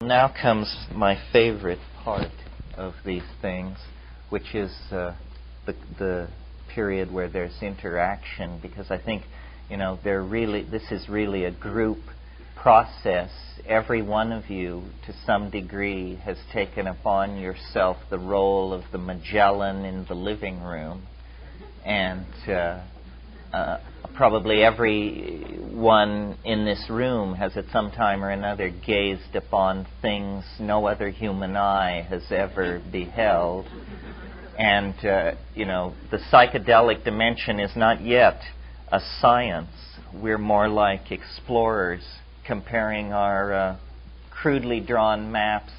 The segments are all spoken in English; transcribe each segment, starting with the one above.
Now comes my favorite part of these things, which is the period where there's interaction, because I think, this is really a group process. Every one of you, to some degree, has taken upon yourself the role of the Magellan in the living room, and probably everyone in this room has at some time or another gazed upon things no other human eye has ever beheld. And, the psychedelic dimension is not yet a science. We're more like explorers, comparing our crudely drawn maps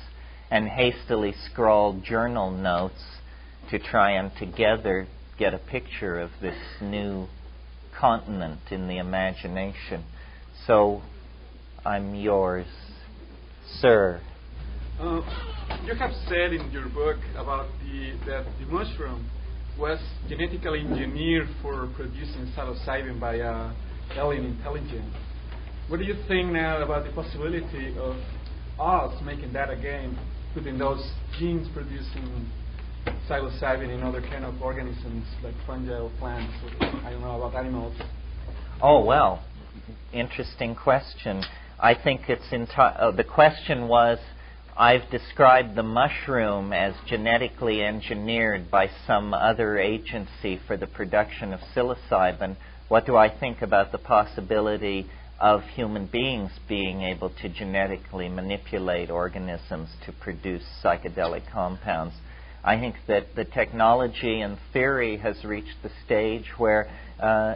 and hastily scrawled journal notes to try and together get a picture of this new continent in the imagination. So, I'm yours, sir. You have said in your book about that the mushroom was genetically engineered for producing psilocybin by alien intelligence. What do you think now about the possibility of us making that again, putting those genes producing psilocybin in other kind of organisms like fungi or plants, or, I don't know, about animals? Oh, well, interesting question. I think it's the question was, I've described the mushroom as genetically engineered by some other agency for the production of psilocybin. What do I think about the possibility of human beings being able to genetically manipulate organisms to produce psychedelic compounds? I think that the technology and theory has reached the stage where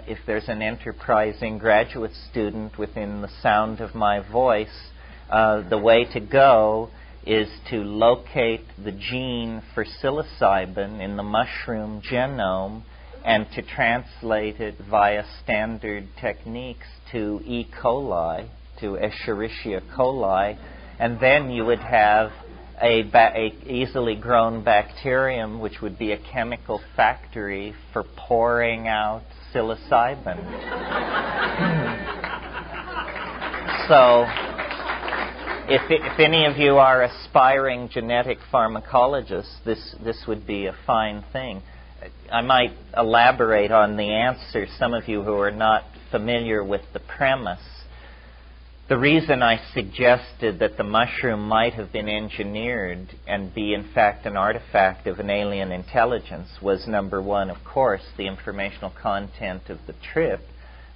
if there's an enterprising graduate student within the sound of my voice, the way to go is to locate the gene for psilocybin in the mushroom genome and to translate it via standard techniques to E. coli, to Escherichia coli, and then you would have a easily grown bacterium, which would be a chemical factory for pouring out psilocybin. So, if any of you are aspiring genetic pharmacologists, this would be a fine thing. I might elaborate on the answer, some of you who are not familiar with the premise. The reason I suggested that the mushroom might have been engineered and be in fact an artifact of an alien intelligence was, number one, of course, the informational content of the trip,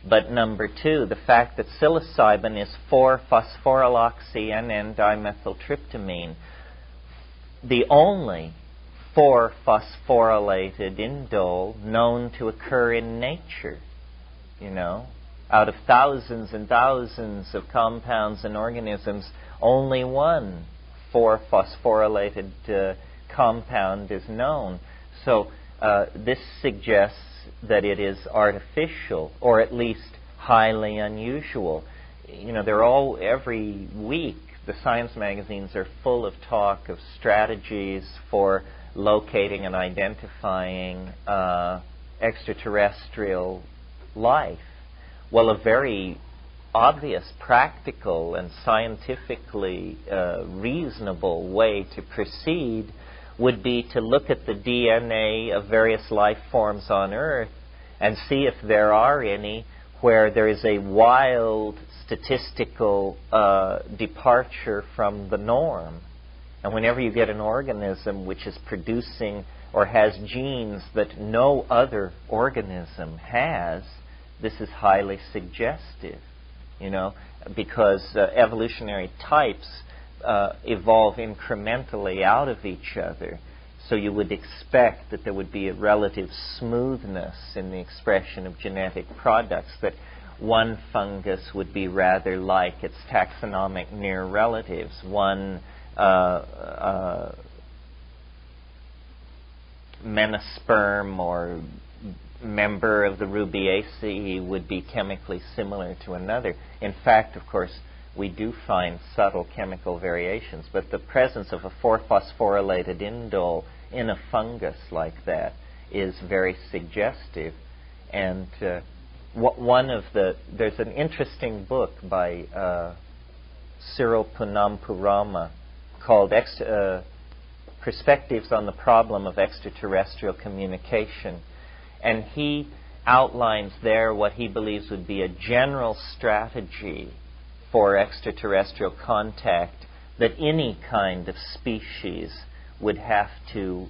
but number two, the fact that psilocybin is 4-phosphoryloxy-N-dimethyltryptamine, the only 4-phosphorylated indole known to occur in nature, Out of thousands and thousands of compounds and organisms, only one 4-phosphorylated compound is known. So this suggests that it is artificial, or at least highly unusual. Every week, the science magazines are full of talk of strategies for locating and identifying extraterrestrial life. Well, a very obvious, practical, and scientifically reasonable way to proceed would be to look at the DNA of various life forms on Earth and see if there are any where there is a wild statistical departure from the norm. And whenever you get an organism which is producing or has genes that no other organism has, this is highly suggestive, because evolutionary types evolve incrementally out of each other. So you would expect that there would be a relative smoothness in the expression of genetic products, that one fungus would be rather like its taxonomic near relatives. One menosperm or member of the Rubiaceae would be chemically similar to another. In fact, of course, we do find subtle chemical variations, but the presence of a 4-phosphorylated indole in a fungus like that is very suggestive. And there's an interesting book by Cyril Punampurama called Perspectives on the Problem of Extraterrestrial Communication. And he outlines there what he believes would be a general strategy for extraterrestrial contact that any kind of species would have to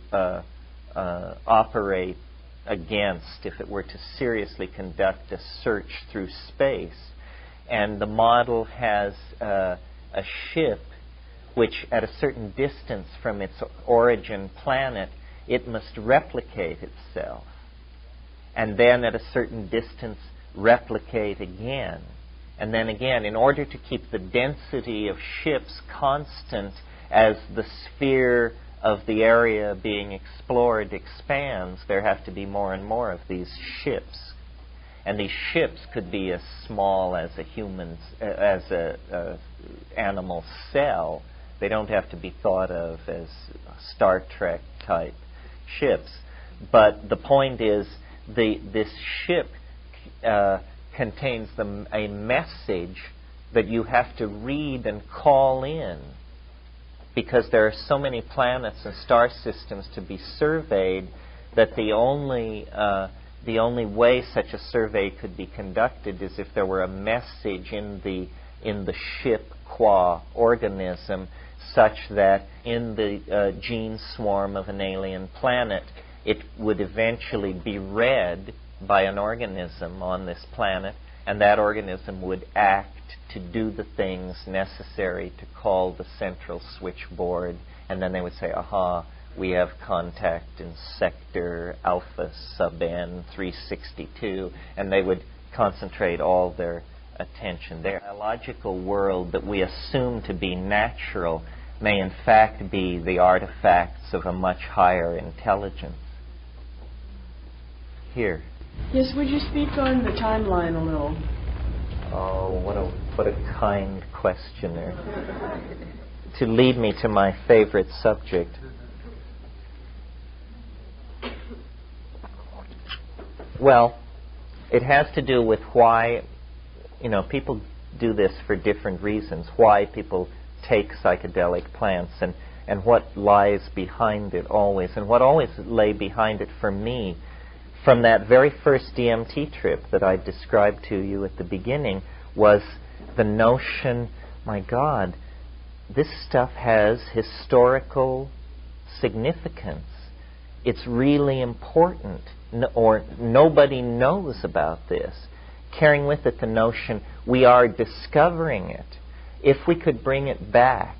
operate against if it were to seriously conduct a search through space. And the model has a ship which, at a certain distance from its origin planet, it must replicate itself. And then at a certain distance, replicate again. And then again, in order to keep the density of ships constant as the sphere of the area being explored expands, there have to be more and more of these ships. And these ships could be as small as a human's, as a animal cell. They don't have to be thought of as Star Trek type ships. But the point is, this ship contains a message that you have to read and call in, because there are so many planets and star systems to be surveyed that the only way such a survey could be conducted is if there were a message in the ship qua organism, such that in the gene swarm of an alien planet, it would eventually be read by an organism on this planet, and that organism would act to do the things necessary to call the central switchboard, and then they would say, aha, we have contact in sector alpha sub n 362, and they would concentrate all their attention there. The biological world that we assume to be natural may in fact be the artifacts of a much higher intelligence. Here. Yes, would you speak on the timeline a little? Oh, what a kind questioner. To lead me to my favorite subject. Well, it has to do with why, people do this for different reasons, why people take psychedelic plants and what lies behind it always. And what always lay behind it for me, from that very first DMT trip that I described to you at the beginning, was the notion, my God, this stuff has historical significance. It's really important, or nobody knows about this. Carrying with it the notion we are discovering it. If we could bring it back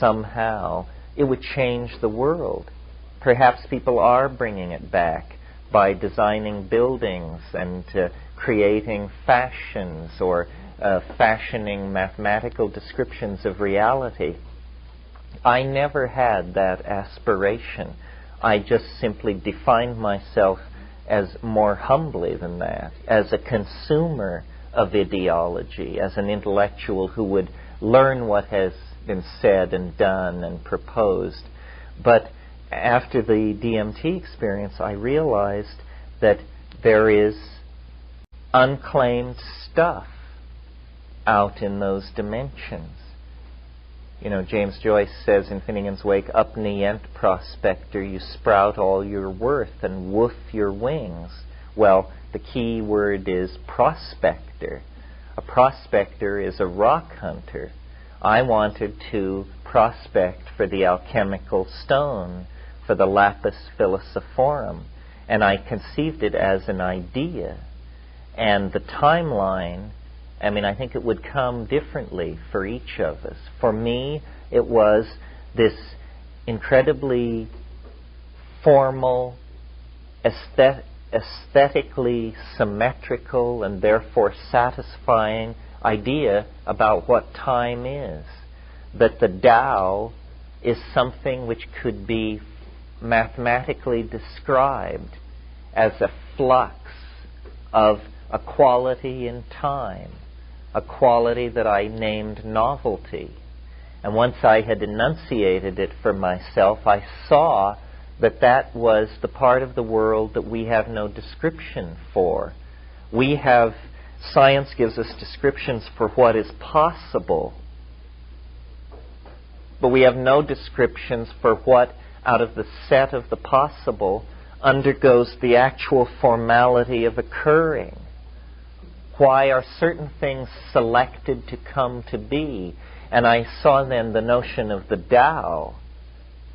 somehow, it would change the world. Perhaps people are bringing it back by designing buildings and creating fashions or fashioning mathematical descriptions of reality. I never had that aspiration. I just simply defined myself as more humbly than that, as a consumer of ideology, as an intellectual who would learn what has been said and done and proposed. But after the DMT experience, I realized that there is unclaimed stuff out in those dimensions. James Joyce says in Finnegan's Wake, up nient prospector, you sprout all your worth and woof your wings. Well, the key word is prospector. A prospector is a rock hunter. I wanted to prospect for the alchemical stone, for the lapis philosophorum, and I conceived it as an idea. And the timeline, I think it would come differently for each of us. For me, it was this incredibly formal, aesthetically symmetrical, and therefore satisfying idea about what time is. That the Tao is something which could be mathematically described as a flux of a quality in time, a quality that I named novelty. And once I had enunciated it for myself, I saw that that was the part of the world that we have no description for. Science gives us descriptions for what is possible, but we have no descriptions for what, out of the set of the possible, undergoes the actual formality of occurring. Why are certain things selected to come to be? And I saw then the notion of the Tao,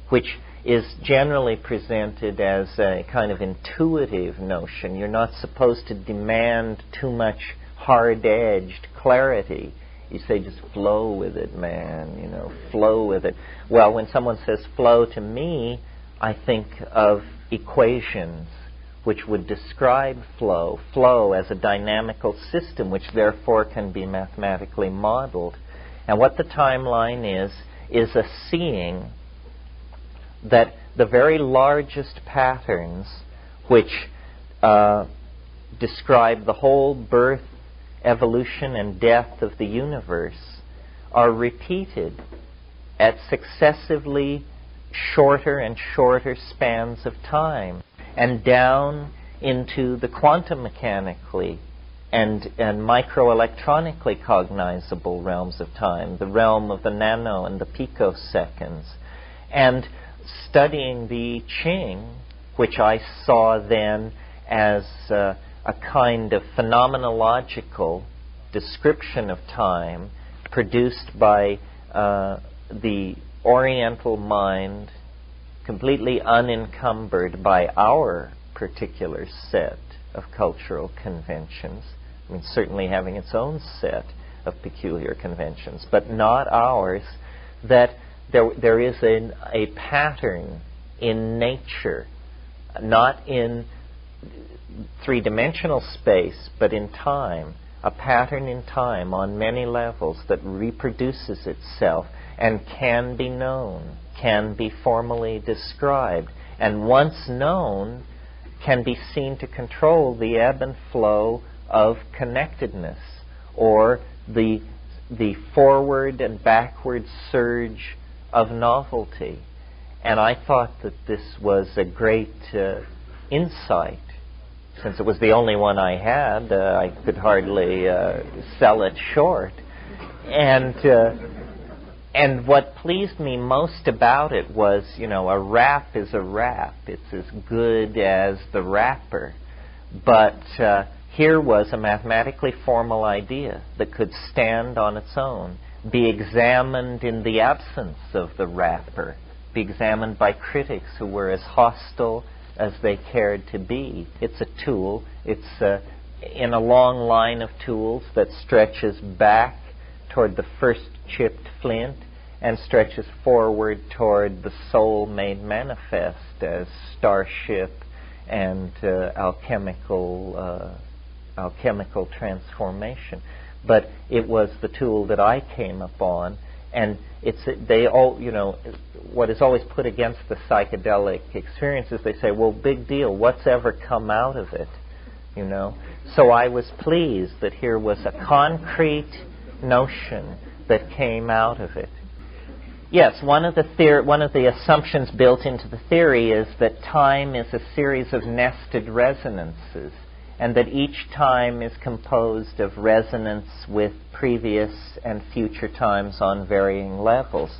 which is generally presented as a kind of intuitive notion. You're not supposed to demand too much hard-edged clarity. You say, just flow with it, man, flow with it. Well, when someone says flow to me, I think of equations which would describe flow as a dynamical system which therefore can be mathematically modeled. And what the timeline is a seeing that the very largest patterns which describe the whole birth, evolution, and death of the universe are repeated at successively shorter and shorter spans of time, and down into the quantum mechanically and microelectronically cognizable realms of time, the realm of the nano and the picoseconds. And studying the I Ching, which I saw then as a kind of phenomenological description of time produced by the Oriental mind, completely unencumbered by our particular set of cultural conventions. I mean, certainly having its own set of peculiar conventions, but not ours, that there is a pattern in nature, not in three-dimensional space, but in time, a pattern in time on many levels that reproduces itself and can be known, can be formally described, and once known, can be seen to control the ebb and flow of connectedness, or the forward and backward surge of novelty. And I thought that this was a great insight. Since it was the only one I had, I could hardly sell it short. And what pleased me most about it was, a rap is a rap. It's as good as the rapper. But here was a mathematically formal idea that could stand on its own, be examined in the absence of the rapper, be examined by critics who were as hostile as they cared to be. It's a tool. It's in a long line of tools that stretches back toward the first chipped flint and stretches forward toward the soul made manifest as starship and alchemical transformation. But it was the tool that I came upon, and what is always put against the psychedelic experiences, they say, well, big deal, what's ever come out of it, So I was pleased that here was a concrete notion that came out of it. Yes, one of the assumptions built into the theory is that time is a series of nested resonances, and that each time is composed of resonance with previous and future times on varying levels.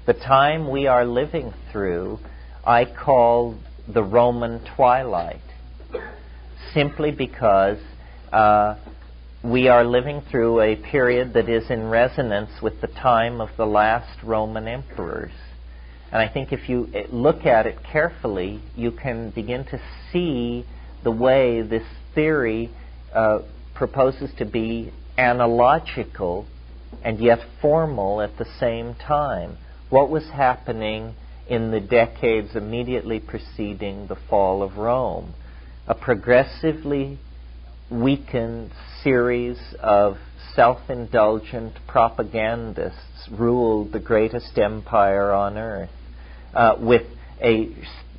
The time we are living through, I call the Roman twilight, simply because we are living through a period that is in resonance with the time of the last Roman emperors. And I think if you look at it carefully, you can begin to see the way this theory proposes to be analogical and yet formal at the same time. What was happening in the decades immediately preceding the fall of Rome? A progressively weakened series of self-indulgent propagandists ruled the greatest empire on earth with a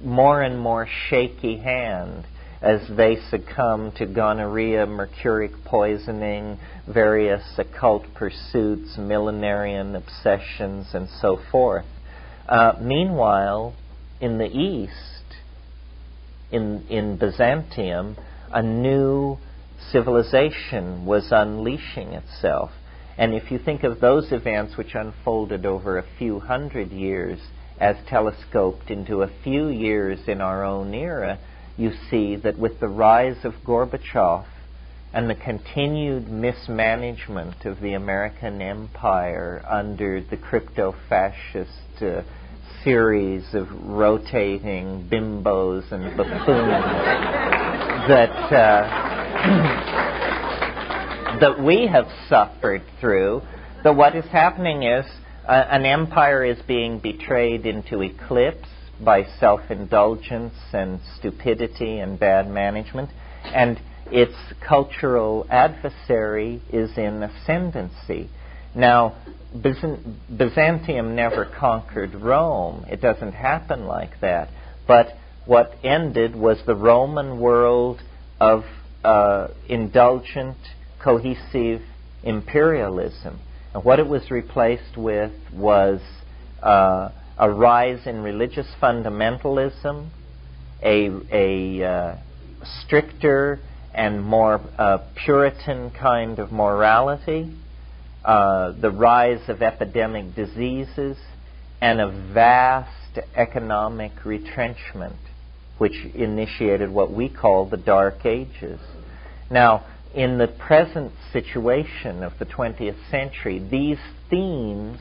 more and more shaky hand as they succumb to gonorrhea, mercuric poisoning, various occult pursuits, millenarian obsessions, and so forth. Meanwhile, in the East, in Byzantium, a new civilization was unleashing itself. And if you think of those events which unfolded over a few hundred years as telescoped into a few years in our own era, you see that with the rise of Gorbachev and the continued mismanagement of the American empire under the crypto-fascist series of rotating bimbos and buffoons that we have suffered through, that what is happening is an empire is being betrayed into eclipse by self-indulgence and stupidity and bad management, and its cultural adversary is in ascendancy. Now, Byzantium never conquered Rome. It doesn't happen like that. But what ended was the Roman world of indulgent, cohesive imperialism. And what it was replaced with was a rise in religious fundamentalism, a stricter and more Puritan kind of morality, the rise of epidemic diseases, and a vast economic retrenchment, which initiated what we call the Dark Ages. Now, in the present situation of the 20th century, these themes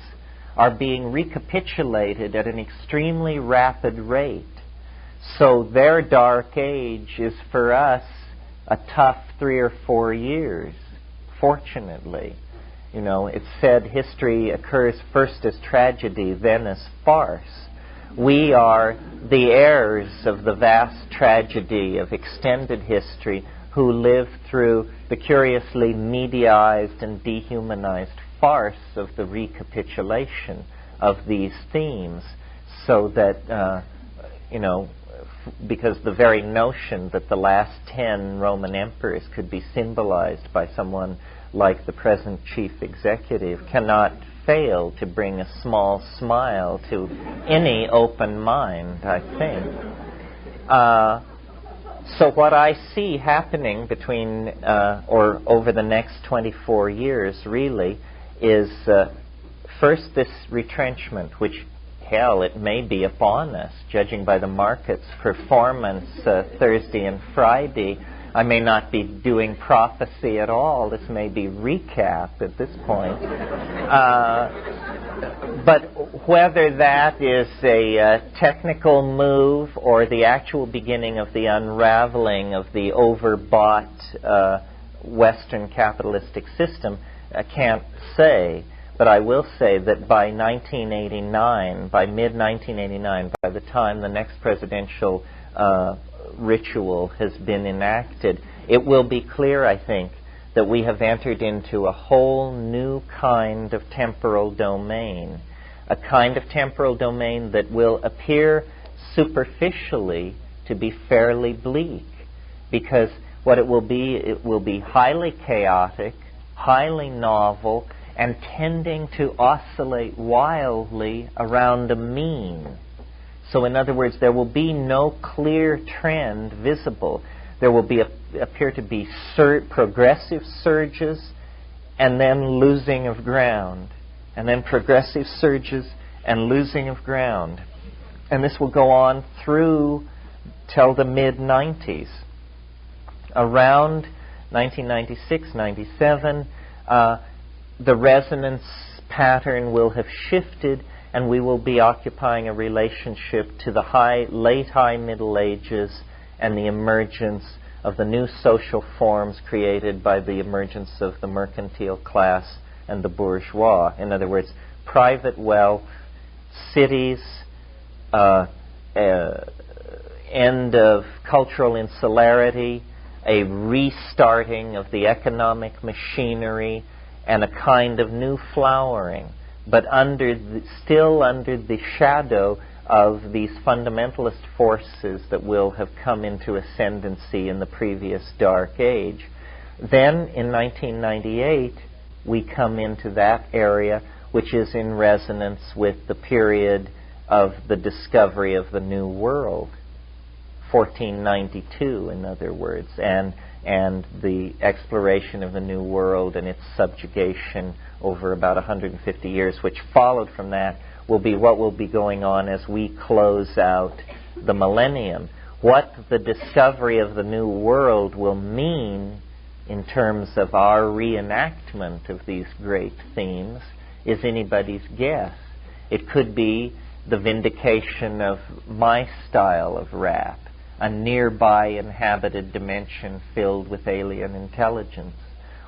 are being recapitulated at an extremely rapid rate. So their dark age is for us a tough 3 or 4 years, fortunately. You know, it's said history occurs first as tragedy, then as farce. We are the heirs of the vast tragedy of extended history who lived through the curiously mediaized and dehumanized farce of the recapitulation of these themes, so that, because the very notion that the last 10 Roman emperors could be symbolized by someone like the present chief executive cannot fail to bring a small smile to any open mind, I think. So what I see happening between, or over the next 24 years, really, is first this retrenchment, which, hell, it may be upon us, judging by the market's performance Thursday and Friday. I may not be doing prophecy at all. This may be recap at this point. But whether that is a technical move or the actual beginning of the unraveling of the overbought Western capitalistic system, I can't say. But I will say that by 1989, by mid-1989, by the time the next presidential ritual has been enacted, it will be clear, I think, that we have entered into a whole new kind of temporal domain, a kind of temporal domain that will appear superficially to be fairly bleak, because what it will be highly chaotic, highly novel, and tending to oscillate wildly around a mean. So in other words, there will be no clear trend visible. There will appear to be progressive surges and then losing of ground, and then progressive surges and losing of ground. And this will go on through till the mid-90s. Around 1996, 97, the resonance pattern will have shifted, and we will be occupying a relationship to the late high Middle Ages and the emergence of the new social forms created by the emergence of the mercantile class and the bourgeois. In other words, private wealth, cities, end of cultural insularity, a restarting of the economic machinery, and a kind of new flowering, but still under the shadow of these fundamentalist forces that will have come into ascendancy in the previous Dark Age. Then, in 1998, we come into that area which is in resonance with the period of the discovery of the New World, 1492, in other words, and and the exploration of the New World and its subjugation over about 150 years, which followed from that, will be what will be going on as we close out the millennium. What the discovery of the New World will mean in terms of our reenactment of these great themes is anybody's guess. It could be the vindication of my style of rap, a nearby inhabited dimension filled with alien intelligence.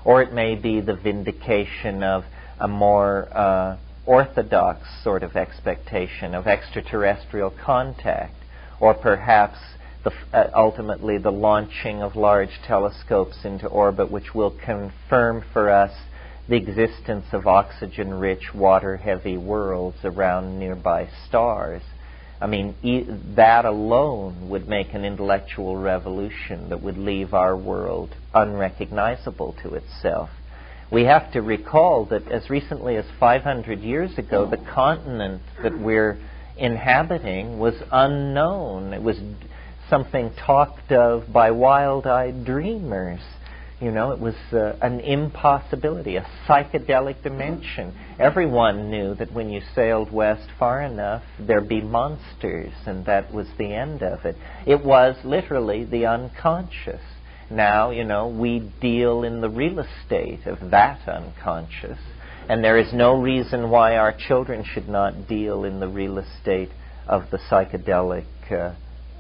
Or it may be the vindication of a more orthodox sort of expectation of extraterrestrial contact, or perhaps ultimately the launching of large telescopes into orbit, which will confirm for us the existence of oxygen-rich, water-heavy worlds around nearby stars. I mean, that alone would make an intellectual revolution that would leave our world unrecognizable to itself. We have to recall that as recently as 500 years ago, the continent that we're inhabiting was unknown. It was something talked of by wild-eyed dreamers. You know, it was an impossibility, a psychedelic dimension. Everyone knew that when you sailed west far enough, there'd be monsters, and that was the end of it. It was literally the unconscious. Now, you know, we deal in the real estate of that unconscious, and there is no reason why our children should not deal in the real estate of the psychedelic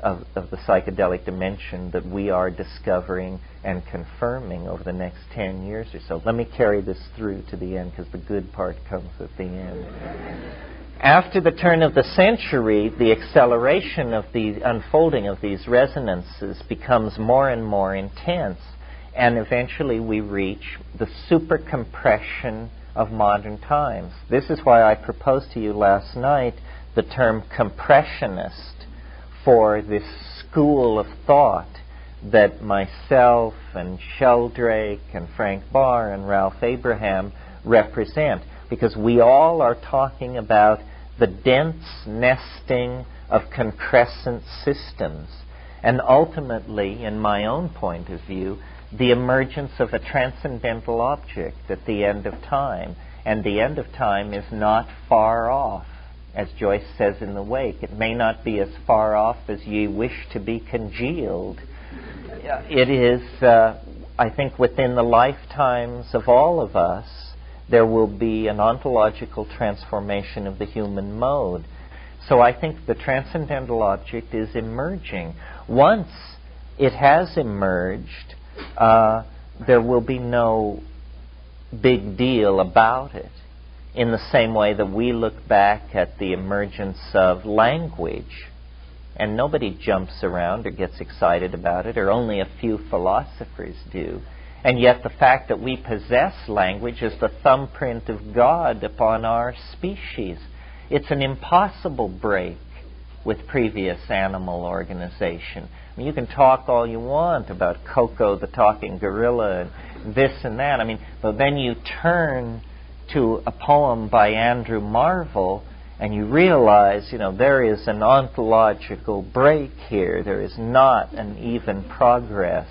of the psychedelic dimension that we are discovering and confirming over the next 10 years or so. Let me carry this through to the end, because the good part comes at the end. After the turn of the century, the acceleration of the unfolding of these resonances becomes more and more intense, and eventually we reach the supercompression of modern times. This is why I proposed to you last night the term compressionist for this school of thought that myself and Sheldrake and Frank Barr and Ralph Abraham represent, because we all are talking about the dense nesting of concrescent systems, and ultimately, in my own point of view, the emergence of a transcendental object at the end of time. And the end of time is not far off. As Joyce says in The Wake, it may not be as far off as ye wish to be congealed. It is, I think, within the lifetimes of all of us, there will be an ontological transformation of the human mode. So I think the transcendental object is emerging. Once it has emerged, there will be no big deal about it, in the same way that we look back at the emergence of language, and nobody jumps around or gets excited about it, or only a few philosophers do. And yet the fact that we possess language is the thumbprint of God upon our species. It's an impossible break with previous animal organization. I mean, you can talk all you want about Coco the talking gorilla and this and that. I mean, but then you turn to a poem by Andrew Marvell and you realize, you know, there is an ontological break here. There is not an even progress.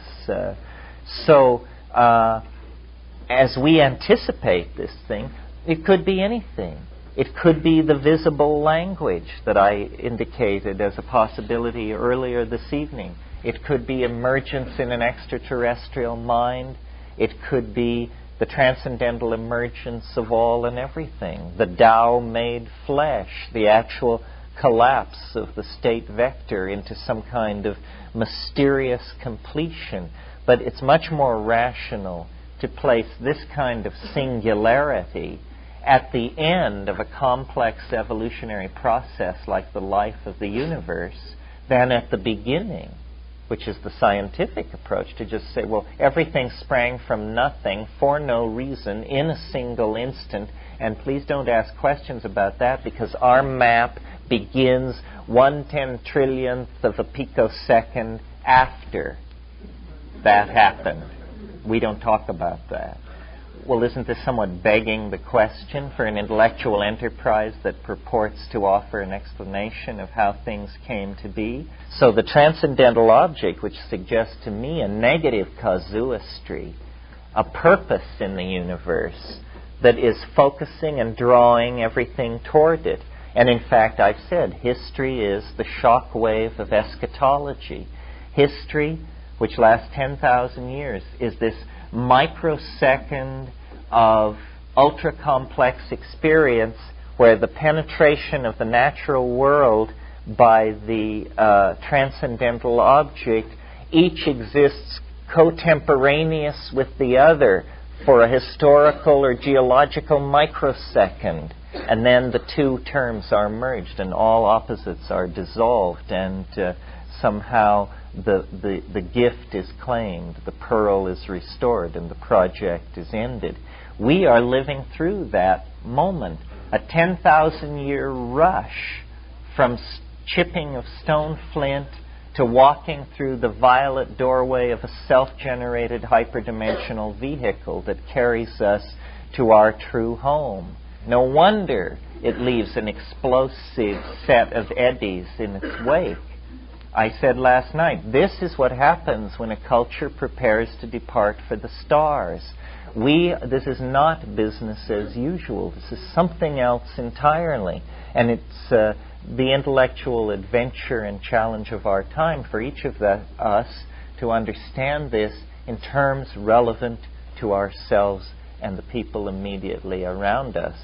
As we anticipate this thing, it could be anything. It could be the visible language that I indicated as a possibility earlier this evening. It could be emergence in an extraterrestrial mind. It could be the transcendental emergence of all and everything, the Tao made flesh, the actual collapse of the state vector into some kind of mysterious completion. But it's much more rational to place this kind of singularity at the end of a complex evolutionary process like the life of the universe than at the beginning, which is the scientific approach, to just say, well, everything sprang from nothing for no reason in a single instant, and please don't ask questions about that because our map begins 1/10 trillionth of a picosecond after that happened. We don't talk about that. well, isn't this somewhat begging the question for an intellectual enterprise that purports to offer an explanation of how things came to be? So the transcendental object, which suggests to me a negative casuistry, a purpose in the universe that is focusing and drawing everything toward it. And in fact, I've said, history is the shock wave of eschatology. History, which lasts 10,000 years, is this microsecond of ultra-complex experience where the penetration of the natural world by the transcendental object each exists contemporaneous with the other for a historical or geological microsecond. And then the two terms are merged and all opposites are dissolved, and somehow the gift is claimed, the pearl is restored, and the project is ended. We are living through that moment, a 10,000-year rush from chipping of stone flint to walking through the violet doorway of a self-generated hyperdimensional vehicle that carries us to our true home. No wonder it leaves an explosive set of eddies in its wake. I said last night, this is what happens when a culture prepares to depart for the stars. This is not business as usual. This is something else entirely. And it's the intellectual adventure and challenge of our time for each of us to understand this in terms relevant to ourselves and the people immediately around us.